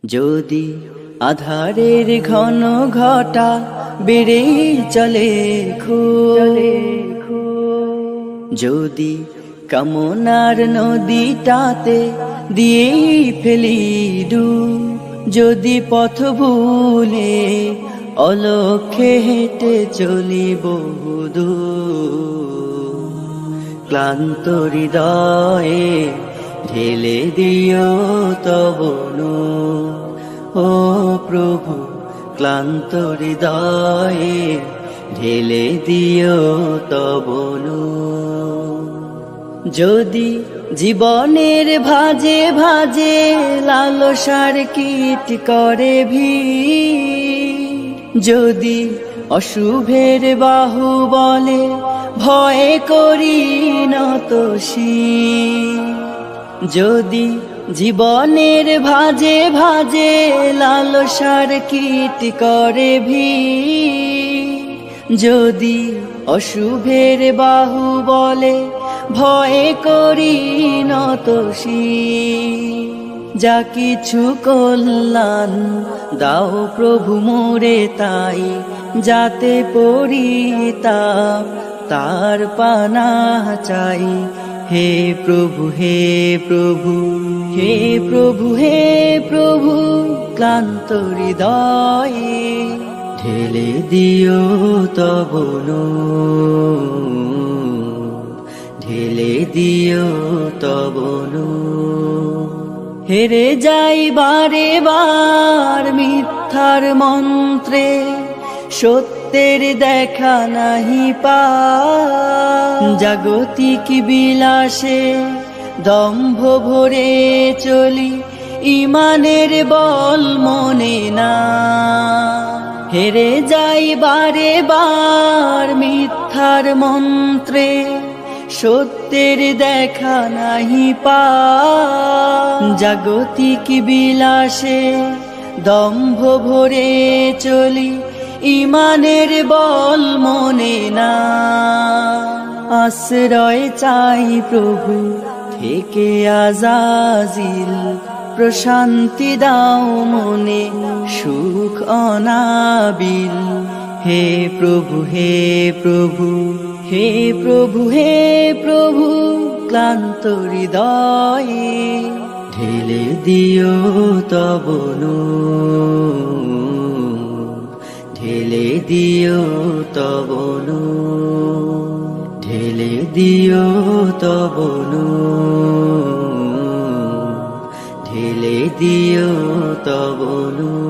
যদি আধারের ঘন ঘটা বেড়ে চলে যদি কামনার নদীটাতে দিয়ে ফেলি ডুব, যদি পথ ভুলে অলক্ষ্যে হেঁটে চলি বহুদূর, ক্লান্ত হৃদয়ে ঢেলে দিও তব নূর। ও প্রভু, ক্লান্ত হৃদয়ে ঢেলে দিও তব নূর। যদি জীবনের ভাজে ভাজে লালসার কীট করে ভিড়, যদি অশুভের বাহু বলে ভয় করি নত শির, যদি জীবনের ভাজে ভাজে লালসার কীট করে ভিড়, যদি অশুভের বাহু বলে ভয় করি নত শির, যা কিছু কল্যাণ দাও প্রভু মোরে তাই, যাতে পরিতাপ তার পানাহ চাই। হে প্রভু, হে প্রভু, হে প্রভু, হে প্রভু, ক্লান্ত হৃদয়ে ঢেলে দিও তব নূর, ঢেলে দিও তব নূর। হেরে যাই বারে বার মিথ্যার মন্ত্রে, সত্যের দেখা নাহি পাই, জাগতিক বিলাসে দম্ভ ভরে চলি, ইমানের বল মনে না। হেরে যাই বারে বার মিথ্যার মন্ত্রে, সত্যের দেখা নাহি পাই, জাগতিক বিলাসে দম্ভ ভরে চলি, ইমানের বল মনে না। আশ্রয় চাই প্রভু থেকে আজাজিল, প্রশান্তি দাও মনে সুখ অনাবিল। হে প্রভু, হে প্রভু, হে প্রভু, হে প্রভু, ক্লান্ত হৃদয়ে ঢেলে দিও তব নূর, ঢেলে দিও তব নূর, ঢেলে দিও তব নূর, ঢেলে দিও তব নূর।